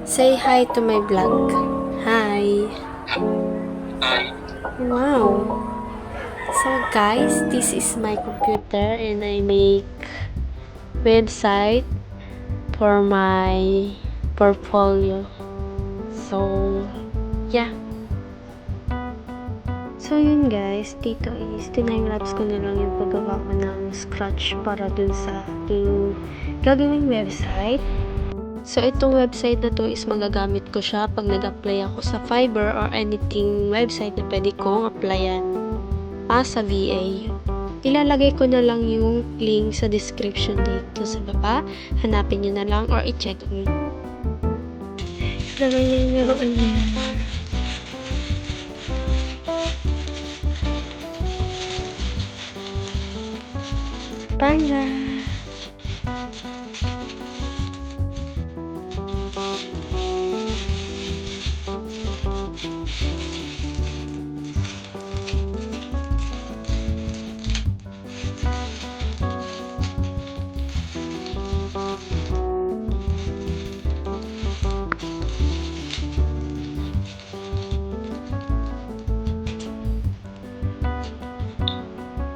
Say hi to my vlog. Hi. Wow. So guys, this is my computer and I make website for my portfolio. So, yeah. So yun guys, dito is tinime-lapse ko na lang yung paggawa ko ng scratch para dun sa gagawing website. So, itong website na to is magagamit ko siya pag nag-apply ako sa Fiverr or anything website na pwede kong applyan as a VA. Ilalagay ko na lang yung link sa description dito sa baba. Hanapin nyo na lang or i-check nyo. Lagay nyo yung panda.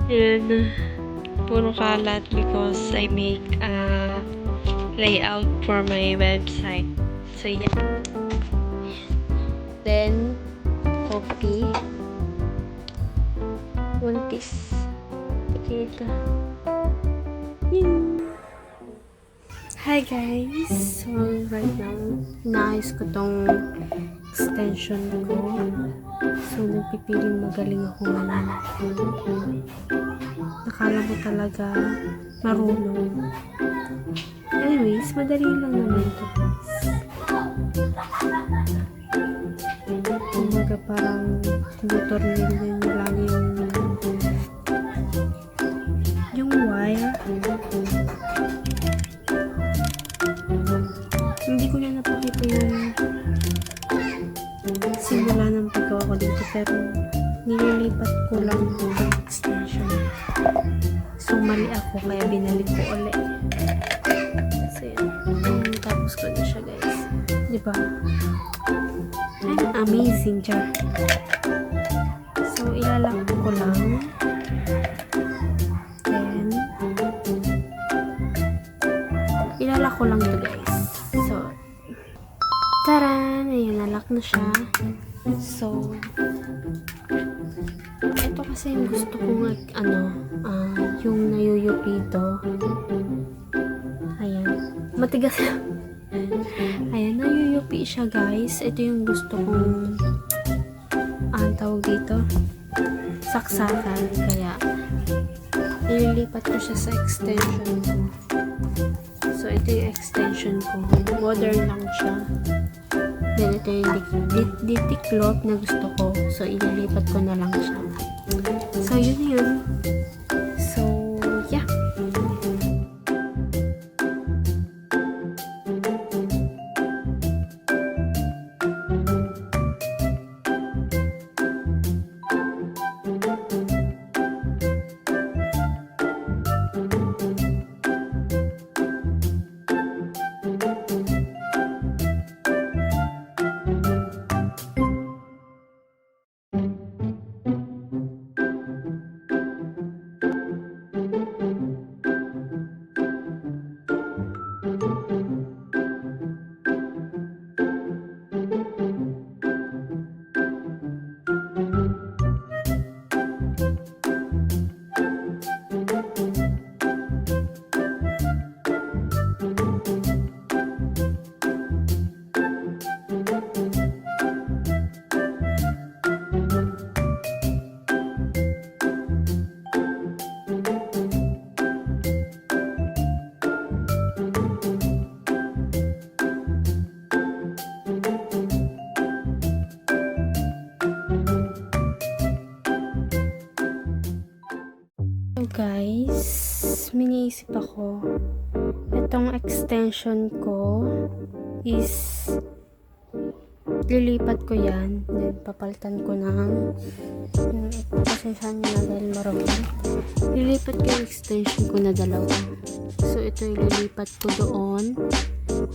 Yan. Puro kalat because I make a layout for my website. So, yeah. Then, copy. One piece. Okay, ito. Yun. Hi guys! So, right now, naayos ko tong extension ko. So, nagpipiling magaling ako ngayon. Nakala mo talaga marunong. Anyways, madali lang naman ito. Kumbaga parang tumutornilyo nyo lang yung wire. Hindi ko na napakita yung simula ng paggawa ko dito, pero nililipat ko lang yung extension. So, mali ako, kaya binalik ko ulit. Kasi, tapos ko na siya, guys. Diba? I'm amazing, jar. So, ilalak ko lang. Then, ilalak ko lang to, guys. So, taran! Ayan, nalak na siya. So, ito kasi yung gusto kong yung nayuyupito. Ayan. Matigas. Ayan, nayuyupi siya, guys. Ito yung gusto kong tawag dito. Saksakan. Kaya, ililipat ko siya sa extension ko. So, ito yung extension ko. Modern lang siya. Then, ito yung ditiklop na gusto ko. So, ililipat ko na lang siya. So, yun. So, yeah. So guys, miniisip ako, itong extension ko is lilipat ko yan, then papalitan ko ng pasensyahan nyo na dahil marami. Lilipat ko yung extension ko na dalawa. So ito ililipat ko doon,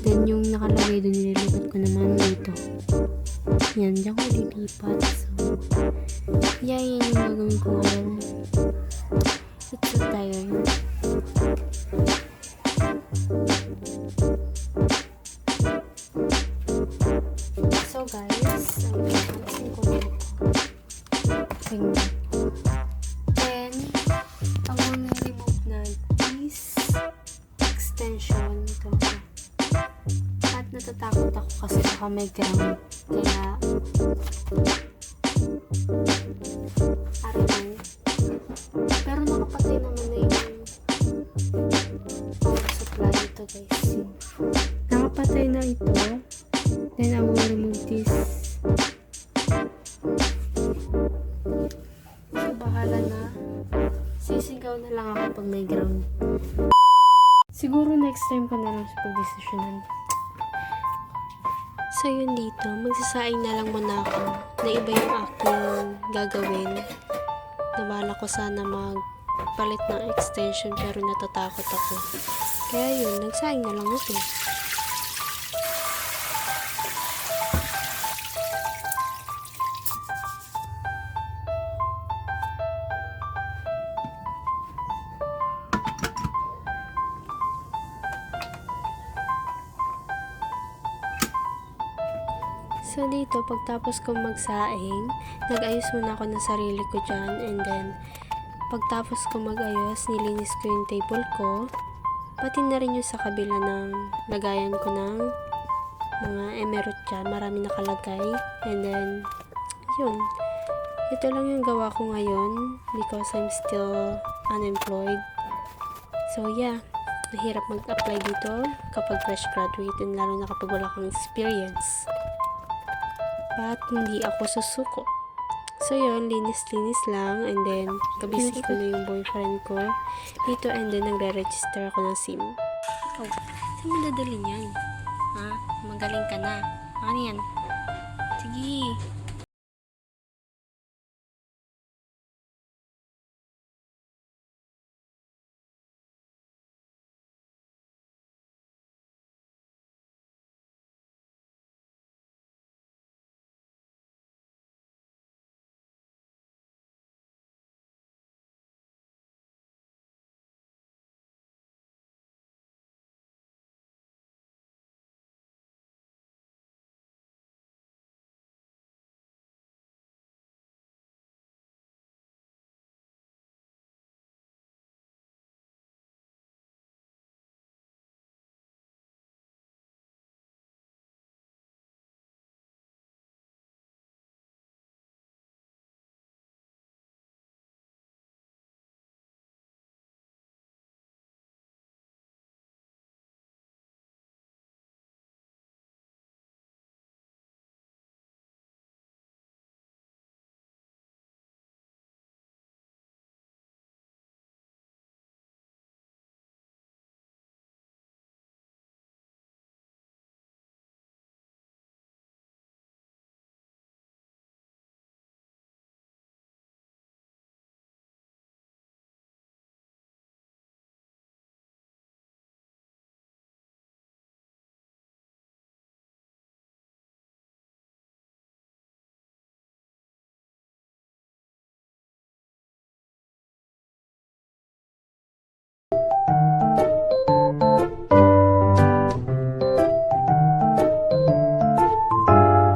Then, yung nakalagay doon, nililipat ko naman dito. Yan, diyan ko lilipat. So, yeah, yan yung gagawin ko ngayon. It's so tiring. So, guys, pansin ko na ito. Tingnan. Then, I wanna remove na this extension ito. At natatakot ako kasi baka may ground. Kaya, I don't know. Pero nakapatay naman na yung power supply ito, guys. Nakapatay na ito. Then, I will remove this. So, bahala na. Sisigaw na lang ako pag may ground. Siguro next time ko na lang siya pag-desisyonan. So, yun dito. Magsasaing na lang muna ako na iba yung aking gagawin. Nabala ko sana magpalit ng extension pero natatakot ako. Kaya yun, nagsaing na lang ako. So, dito, pagtapos kong magsaing, nag-ayos muna ako ng sarili ko dyan. And then, pagtapos ko mag-ayos, nilinis ko yung table ko. Pati na rin yung sa kabila ng lagayan ko ng mga emerald dyan. Marami nakalagay. And then, yun. Ito lang yung gawa ko ngayon because I'm still unemployed. So, yeah. Mahirap mag-apply dito kapag fresh graduate and lalo na kapag wala kang experience. But hindi ako susuko. So yun, linis-linis lang and then kabisig ko na yung boyfriend ko dito and then nagre-register ako ng SIM. Oh, saan mo dadalhin yan? Ha? Magaling ka na. Ano yan? Sige.